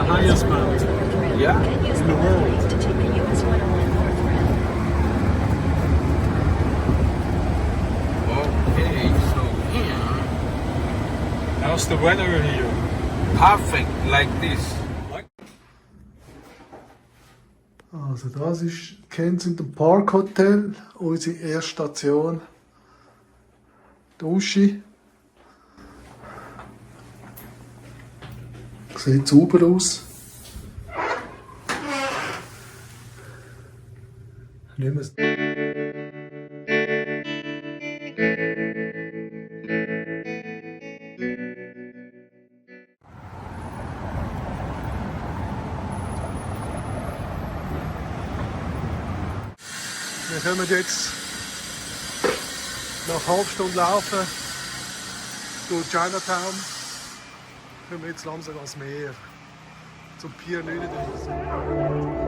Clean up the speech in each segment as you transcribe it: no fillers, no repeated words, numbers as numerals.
highest mountain Yeah. in the world. Okay, so here, How's the weather here? perfect like this. Also das ist Kensington Park Hotel, unsere erste Station. Dusche. Sieht sauber aus. Nehmen wir Wir kommen jetzt nach einer halben Stunde Laufen durch Chinatown. Kommen wir jetzt langsam ans Meer, zum Pier 39.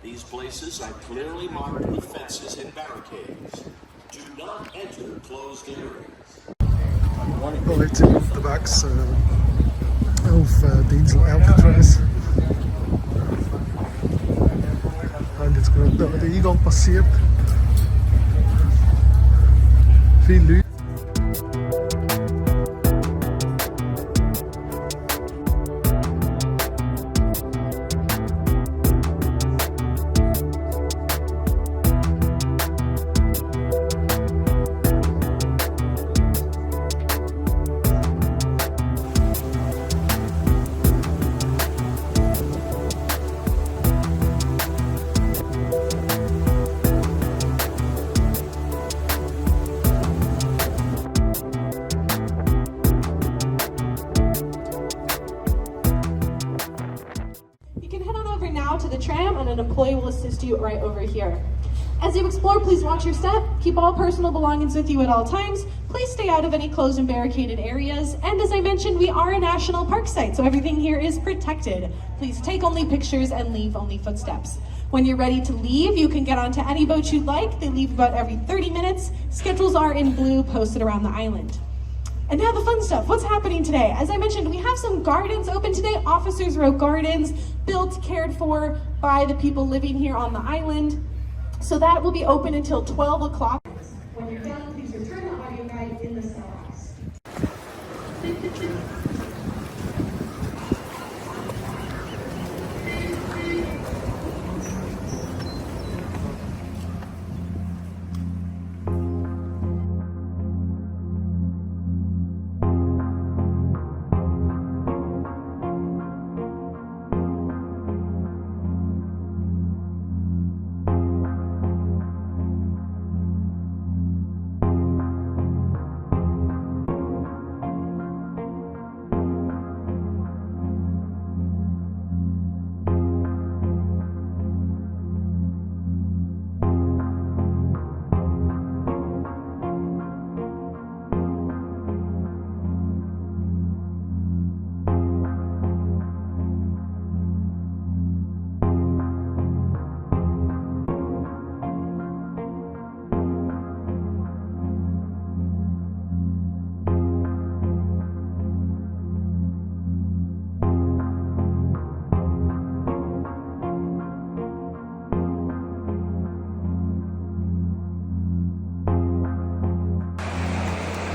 These places are clearly marked with fences and barricades. Do not enter closed areas. Oh, jetzt sind wir unterwegs auf die Insel Alcatraz. Wir haben jetzt gerade den Eingang passiert. Viele Leute. To the tram, and an employee will assist you right over here. As you explore, please watch your step, keep all personal belongings with you at all times, please stay out of any closed and barricaded areas, and as I mentioned, we are a national park site, so everything here is protected. Please take only pictures and leave only footsteps. When you're ready to leave, you can get onto any boat you'd like. They leave about every 30 minutes. Schedules are in blue posted around the island. And now the fun stuff. What's happening today? As I mentioned, we have some gardens open today. Officers Row Gardens, built, cared for by the people living here on the island. So that will be open until 12 o'clock. When you're done, please return the audio guide in the cell house.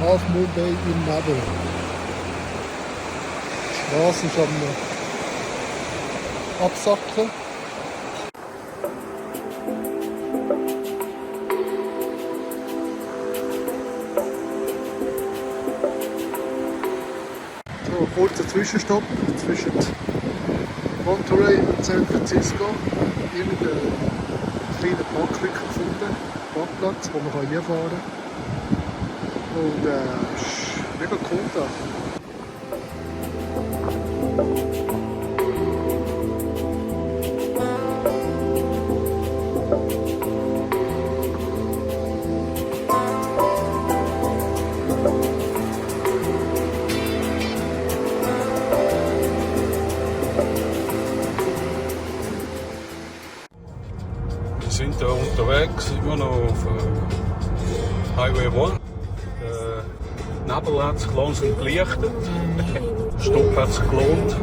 Half Moon Bay in Nebel. Die Straße ist am Absacken. So, ein kurzer Zwischenstopp zwischen Monterey und San Francisco. Irgendeinen kleinen Parklücke gefunden, Parkplatz, wo man hinfahren kann. Und ist mega cool da. Wir sind hier unterwegs, immer noch auf Highway 1. Der Nebel hat sich langsam gelichtet. Der Stopp hat sich gelohnt.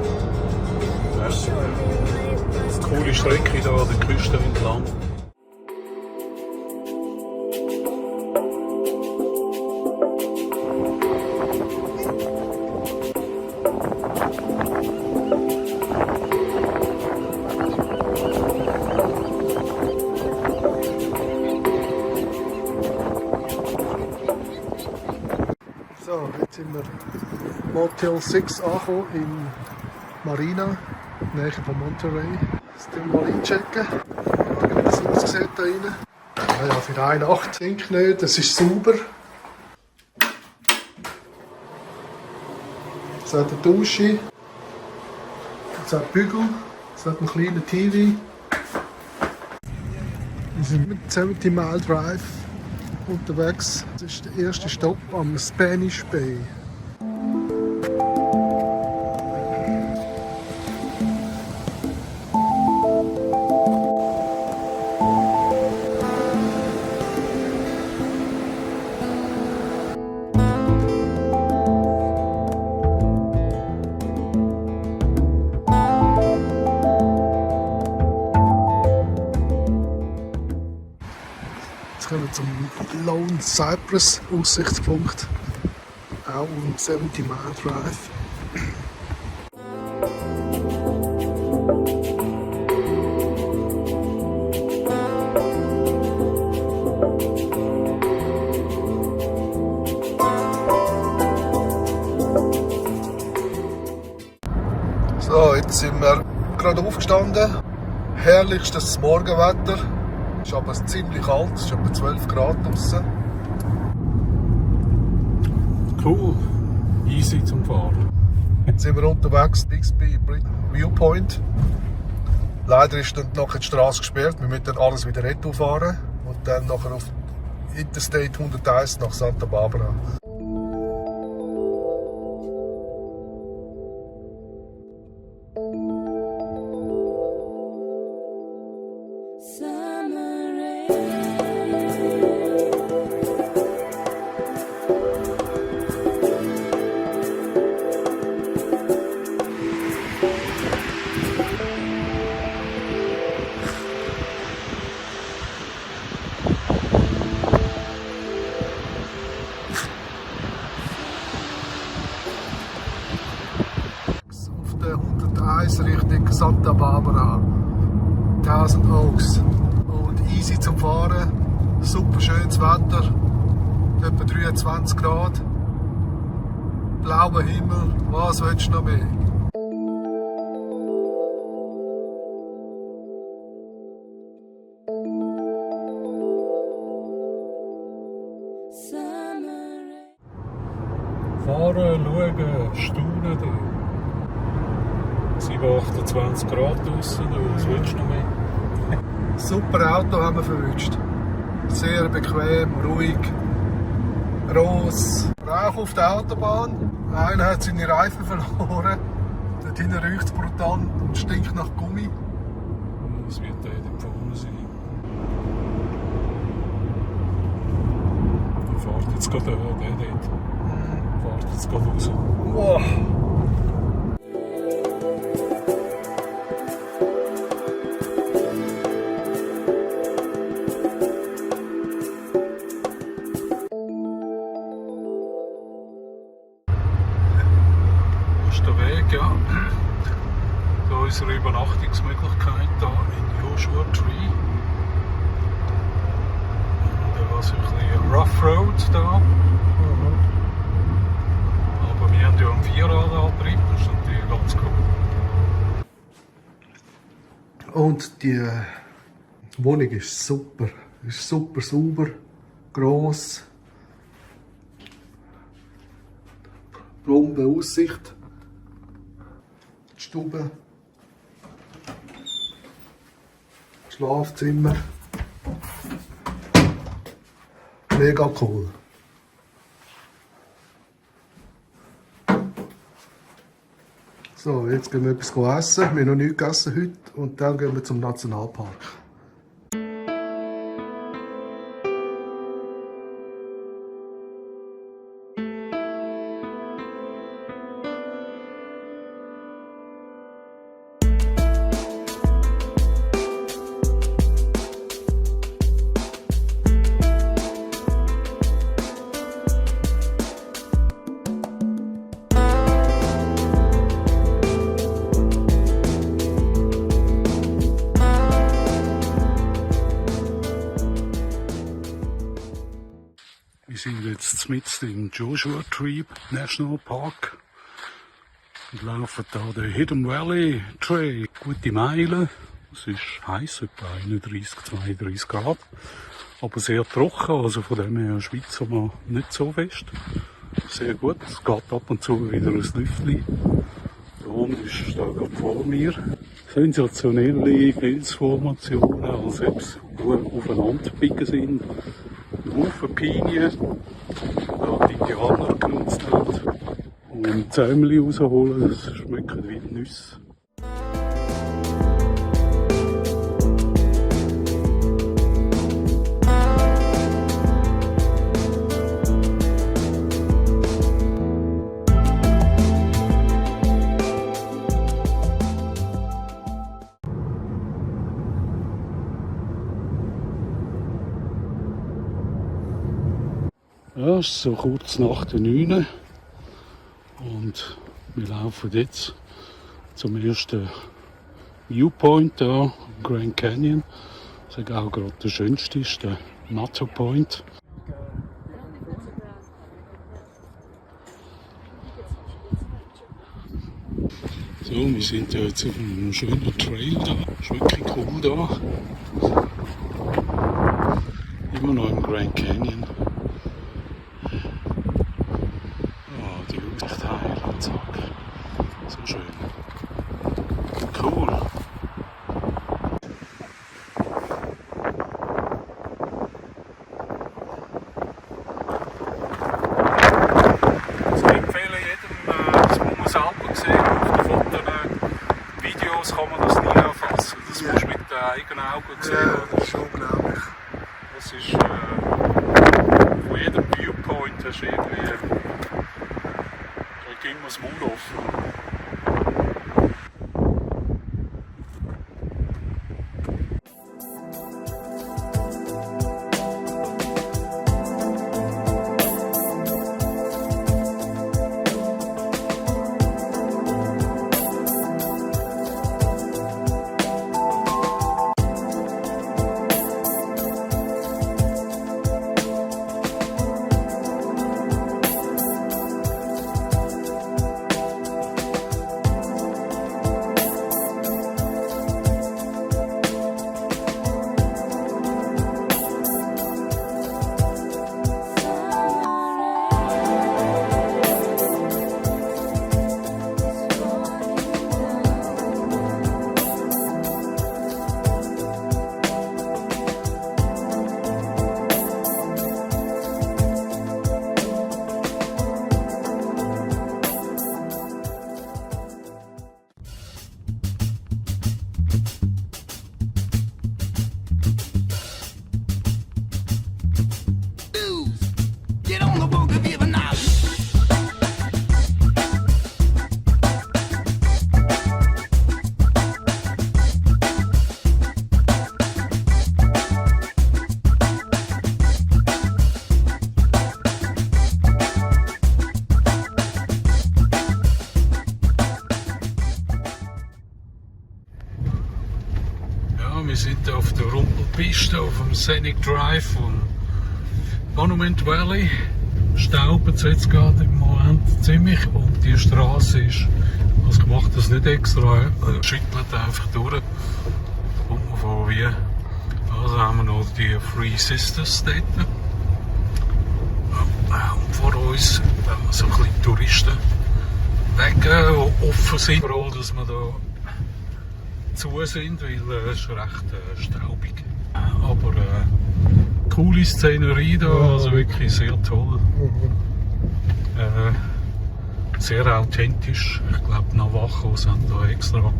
Ja, eine coole Strecke hier an der Küste entlang. So, jetzt sind wir Motel 6 angekommen in Marina, in der Nähe von Monterey. Jetzt checken wir mal einchecken, wie das aussieht da rein. Ja, für eine Nacht denke ich nicht, es ist sauber. Es hat eine Dusche, es hat Bügel, es hat einen kleinen TV. Wir sind mit 70 Mile Drive unterwegs. Das ist der erste Stopp am Spanish Bay. Jetzt kommen wir zum Lone Cypress Aussichtspunkt, auch um 70 Mile Drive. So, jetzt sind wir gerade aufgestanden. Herrlichstes Morgenwetter. Es ist aber ziemlich kalt, es ist etwa 12 Grad draussen. Cool, easy zum Fahren. Jetzt sind wir unterwegs, Bixby Viewpoint. Leider ist dann nachher die Straße gesperrt, wir müssen dann alles wieder retour fahren und dann nachher auf Interstate 101 nach Santa Barbara. Auf der 101 Richtung Santa Barbara, 1000 Oaks. Und easy zum Fahren, super schönes Wetter, etwa 23 Grad, blauer Himmel, was willst du noch mehr? Fahren, schauen, staunen. 28 Grad draussen, was willst du noch mehr? Super Auto haben wir verwünscht. Sehr bequem, ruhig, gross. Rauch auf der Autobahn. Einer hat seine Reifen verloren. Dort hinten riecht es brutal und stinkt nach Gummi. Was wird der da vorne sein? Der fährt jetzt gerade der dort. Fährt jetzt gerade raus. Wow. unsere Übernachtungsmöglichkeit hier in Joshua Tree. Da war so ein bisschen Rough Road da. Aber wir haben ja einen Vierradantrieb, das ist natürlich ganz cool. Und die Wohnung ist super. Ist super sauber, gross. Bombe Aussicht. Die Stube. Schlafzimmer. Mega cool. So, jetzt gehen wir etwas essen. Wir haben noch nichts gegessen heute. Und dann gehen wir zum Nationalpark. Wir sind jetzt mitten im Joshua Tree National Park und laufen da den Hidden Valley Trail. Gute Meile. Es ist heiß, etwa 31, 32 Grad. Aber sehr trocken, also von dem her schwitzt man nicht so fest. Sehr gut, es geht ab und zu wieder ein Lüftchen. Da oben ist da gerade vor mir. Sensationelle Felsformationen, als ob sie gut aufeinander gebiegen sind. Ein Haufen Pinien, da die Indianer genutzt haben. Und Zäumchen rausholen, das schmeckt wie Nüsse. Ja, es ist so kurz nach der 9 und wir laufen jetzt zum ersten Viewpoint hier im Grand Canyon. Das ist auch gerade der schönste, ist der Matto Point. So, wir sind ja jetzt auf einem schönen Trail da, ist wirklich cool da. Immer noch im Grand Canyon. So schön. Cool. Also ich empfehle jedem, das muss man selber sehen. Auf den Fotos, Videos kann man das nie erfassen. Das musst du mit den eigenen Augen sehen. Ja, das ist schon unglaublich. Das ist von jedem Viewpoint hast du irgendwie immer das Maul offen. am Scenic Drive vom Monument Valley. Staubt es jetzt gerade im Moment ziemlich und die Straße ist, also ich mache das nicht extra, schüttelt einfach durch. Kommt man von wie, also haben wir noch die Three Sisters dort. Und vor uns, wenn wir so ein bisschen Touristenwege, die offen sind, vor allem, dass wir da zu sind, weil es ist recht staubig. Aber coole Szenerie da, also wirklich sehr toll. Sehr authentisch. Ich glaube, Navajos haben da extra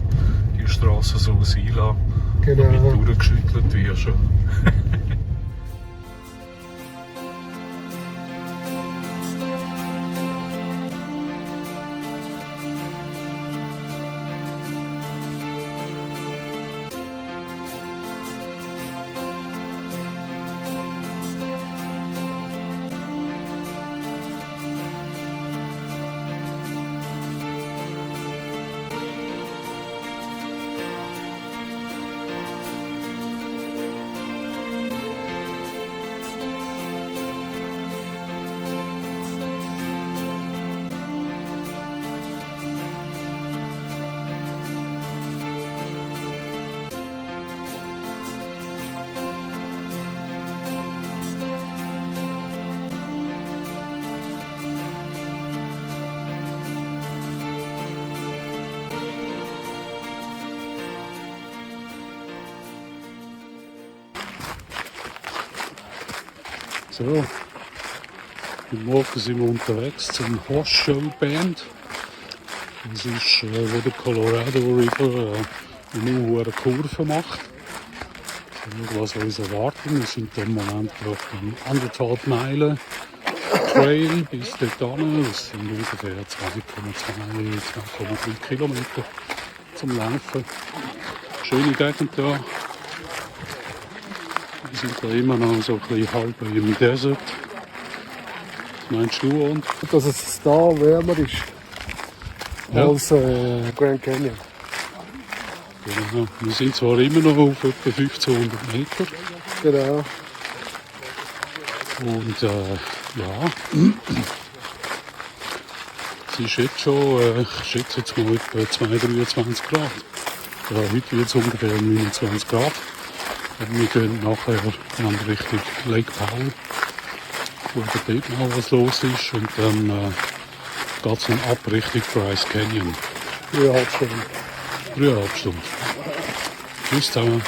die Straße so sein lassen, damit durchgeschüttelt wird schon. So, heute Morgen sind wir unterwegs zum Horse Show Band. Das ist, wo der Colorado River eine hohe Kurve macht. Was wir uns erwarten. Wir sind im Moment auf einem 1,5 Meilen Trail bis dort hin. Das sind ungefähr 2,3 Kilometer zum Laufen. Schöne Gegend hier. Wir sind da immer noch so ein bisschen halb im Desert. Was meinst du? Und? Dass es da wärmer ist als Grand Canyon. Genau. Wir sind zwar immer noch auf etwa 1500 Meter. Genau. Und ja, es ist jetzt schon, ich schätze jetzt mal etwa 23 Grad. Ja, heute wird es ungefähr 29 Grad. Und wir gehen nachher in Richtung Lake Powell, wo dort mal was los ist. Und dann geht es dann ab Richtung Bryce Canyon. 3,5 Stunden. 3,5 Stunden. Tschüss zusammen.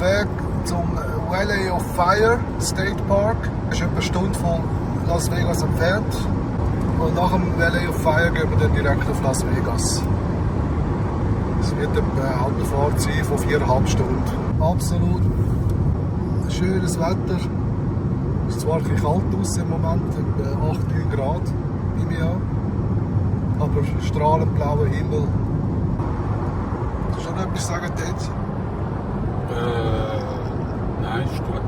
Weg zum Valley of Fire State Park. Das ist etwa eine Stunde von Las Vegas entfernt. Und nach dem Valley of Fire gehen wir dann direkt auf Las Vegas. Es wird eine Autofahrt sein von 4,5 Stunden. Absolut schönes Wetter. Es ist zwar ein bisschen kalt draussen im Moment, etwa 8-9 Grad im Jahr. Aber strahlend blauer Himmel. Willst du noch etwas sagen, Ted? Nein, ist gut.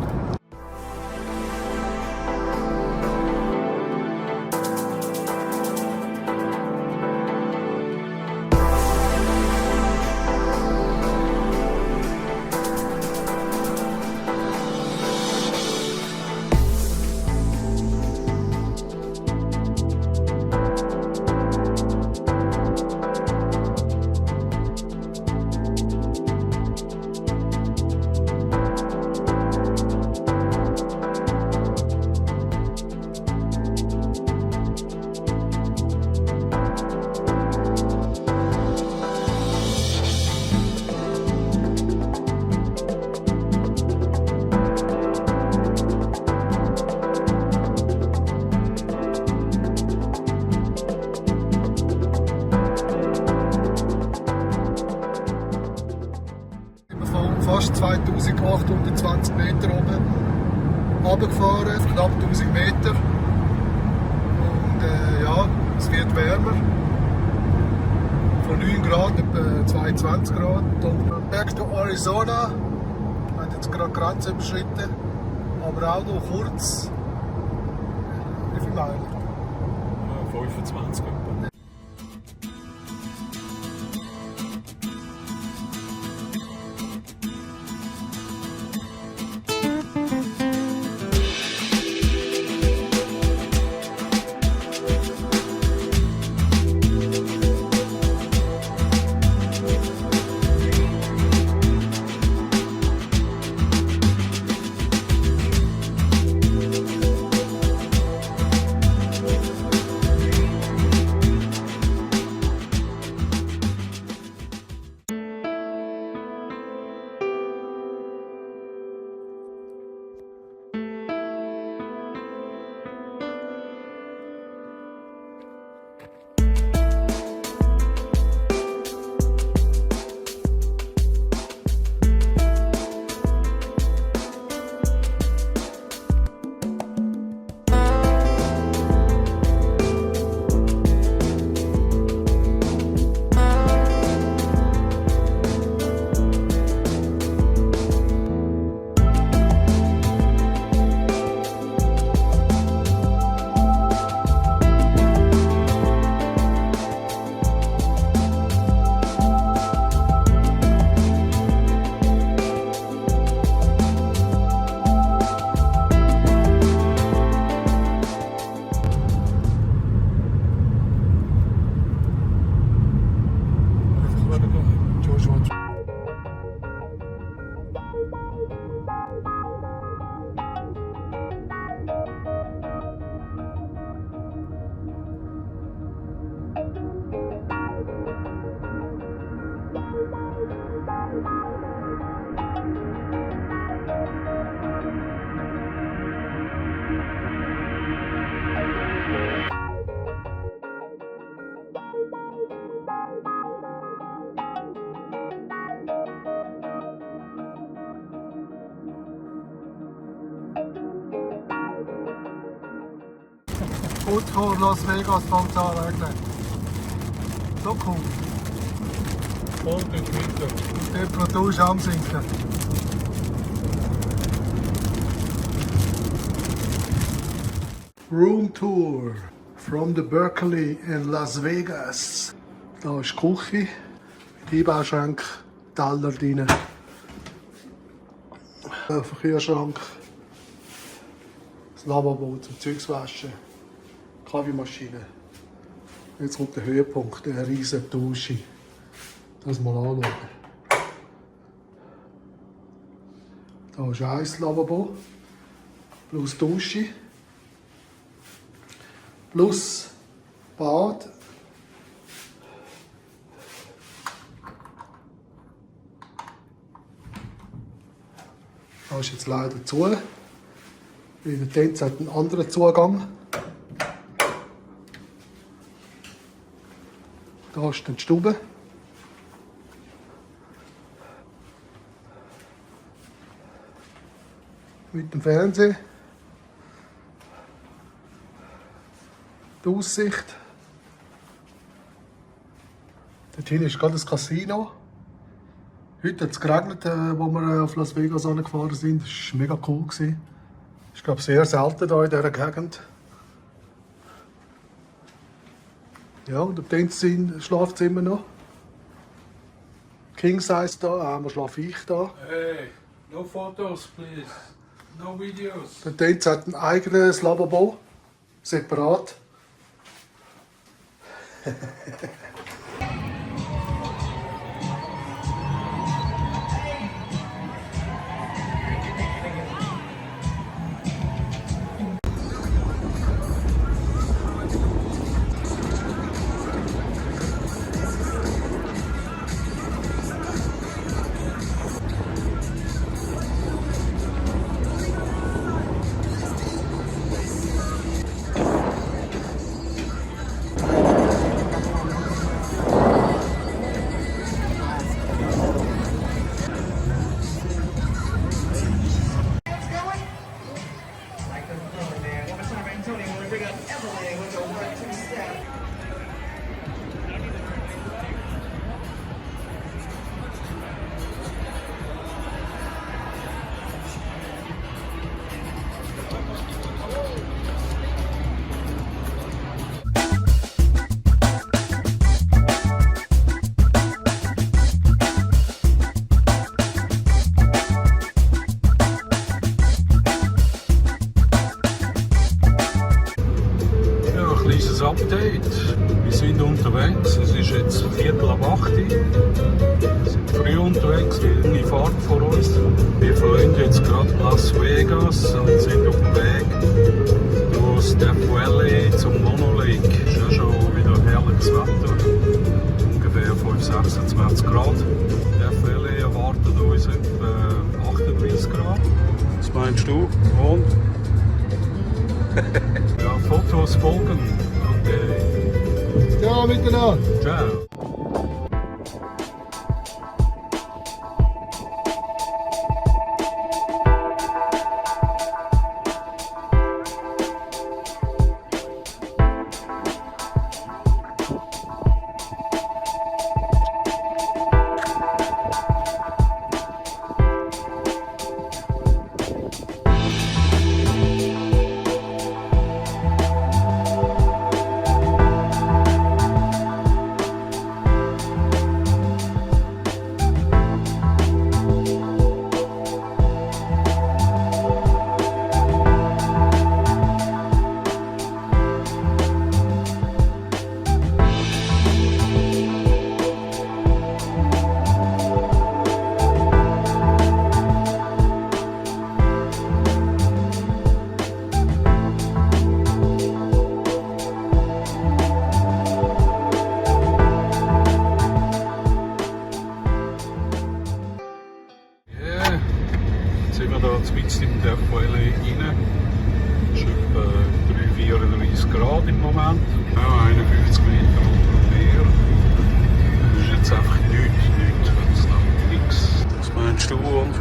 Fast 2820 Meter oben runtergefahren, knapp 1000 Meter. Und ja, es wird wärmer. Von 9 Grad etwa 22 Grad. Und back to Arizona. Wir haben jetzt gerade die Grenze überschritten. Aber auch noch kurz. Wie viel Meilen? 25 etwa. Kurz vor Las Vegas fängt es an regnen. So cool. Voll durch Mitte. Die Temperatur ist am Sinken. Room Tour from the Berkeley in Las Vegas. Da ist die Küche, mit Einbauschrank, Teller drin, Verkehrsschrank, das Lavabo zum Zeugs waschen, Kaffeemaschine. Jetzt kommt der Höhepunkt, eine riesige Dusche. Das mal anschauen. Da ist ein Lavabo, plus Dusche, plus Bad. Da ist jetzt leider zu. Weil der Tenz hat einen anderen Zugang. Da ist dann die Stube. Mit dem Fernseher. Die Aussicht. Dort hinten ist gerade das Casino. Heute hat es geregnet, als wir auf Las Vegas angefahren sind. Das war mega cool. Das ist, glaube ich, sehr selten hier in dieser Gegend. Ja, und im Tänzchen schlaft immer noch. King Size da, einmal schlafe ich da. Hey, no photos, please. No videos. Der Tänz hat ein eigenes Lavabo, separat. Update. Wir sind unterwegs, es ist jetzt 7:45. Wir sind früh unterwegs, wie eine Fahrt vor uns. Wir verlassen jetzt gerade Las Vegas und sind auf dem Weg durch Death Valley zum Mono Lake. Es ist ja schon wieder herrliches Wetter, ungefähr 25-26 Grad. Death Valley erwartet uns etwa 38 Grad. Was meinst du? Und? Ja, Fotos folgen. Okay. Ciao miteinander. Ciao. Jetzt in der Valley rein. Es ist etwa 34 Grad im Moment. Ja, 51 Meter unter dem Meer. Das ist jetzt einfach nichts, nichts. Was meinst du? Und?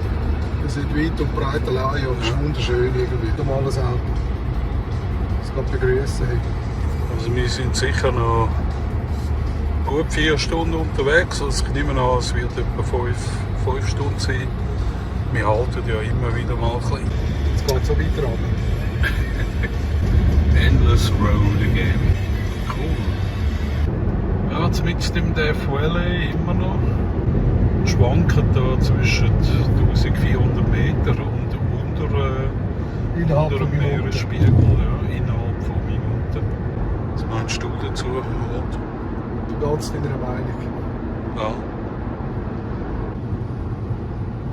Es sind weit und breit allein und es ist wunderschön irgendwie. Normales Auto. Das kann begrüßen. Also wir sind sicher noch gut 4 Stunden unterwegs. Also ich nehme an, es wird etwa 5 Stunden sein. Wir halten ja immer wieder mal ein bisschen. Jetzt geht es so weiter runter. Endless Road again. Cool. Ja, jetzt im Death Valley immer noch. Schwanken da zwischen 1400 Meter und unter dem Meeresspiegel. Ja, innerhalb von Minuten. Was meinst du dazu? Du ganz deiner Meinung. Ja.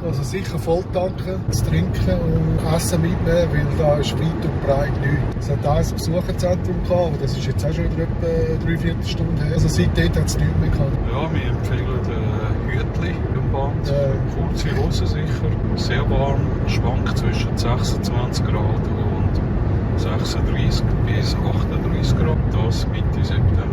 Also sicher voll tanken, zu trinken und Essen mitnehmen, weil da ist weit und breit nichts. Es hat ein Besucherzentrum gehabt, aber das ist jetzt auch schon über etwa 3/4 Stunden her. Also seitdem hat es nichts mehr gehabt. Ja, wir empfehlen Hütli am Bahn Kurze Hose sicher, sehr warm, schwankt zwischen 26 Grad und 36 bis 38 Grad, das Mitte September.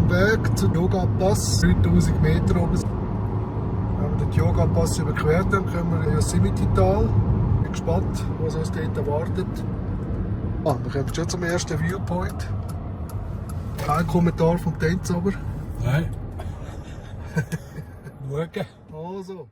Weg zum Yoga-Pass, 3000 Meter oben. Wenn wir den Yoga-Pass überquert haben, kommen wir in Yosemite-Tal. Ich bin gespannt, was uns dort erwartet. Wir kommen schon zum ersten Viewpoint. Kein Kommentar vom Tänzer aber. Nein. Schauen. Also.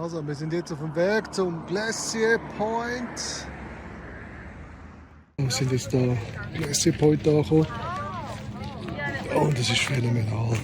Also, wir sind jetzt auf dem Weg zum Glacier Point. Wir sind jetzt da Glacier Point angekommen. Und es ist phänomenal.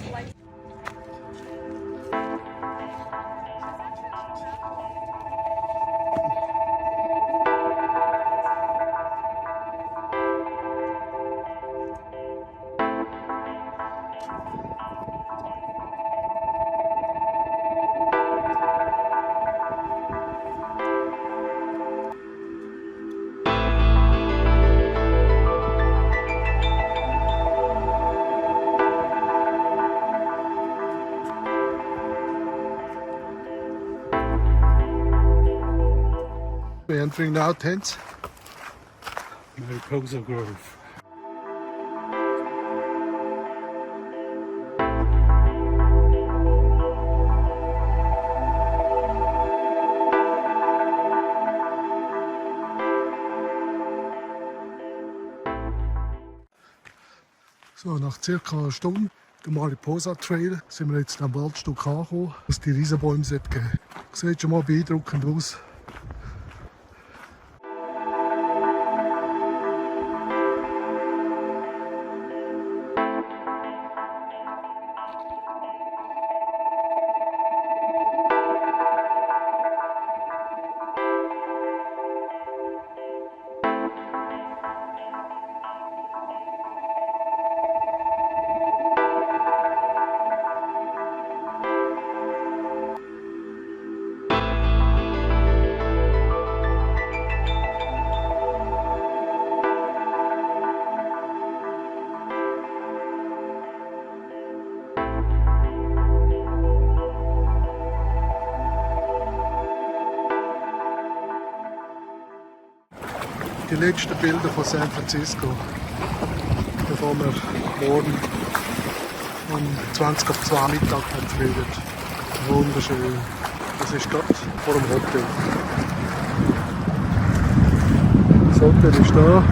We're entering now tents. Mariposa Grove. So, nach circa einer Stunde, der Mariposa Trail, sind wir jetzt am Waldstück angekommen, wo es die Riesenbäume geben. Sieht schon mal beeindruckend aus. Die letzten Bilder von San Francisco, bevor wir morgen um 20 auf 2 Mittag fliegen. Wunderschön. Das ist gerade vor dem Hotel. Das Hotel ist da.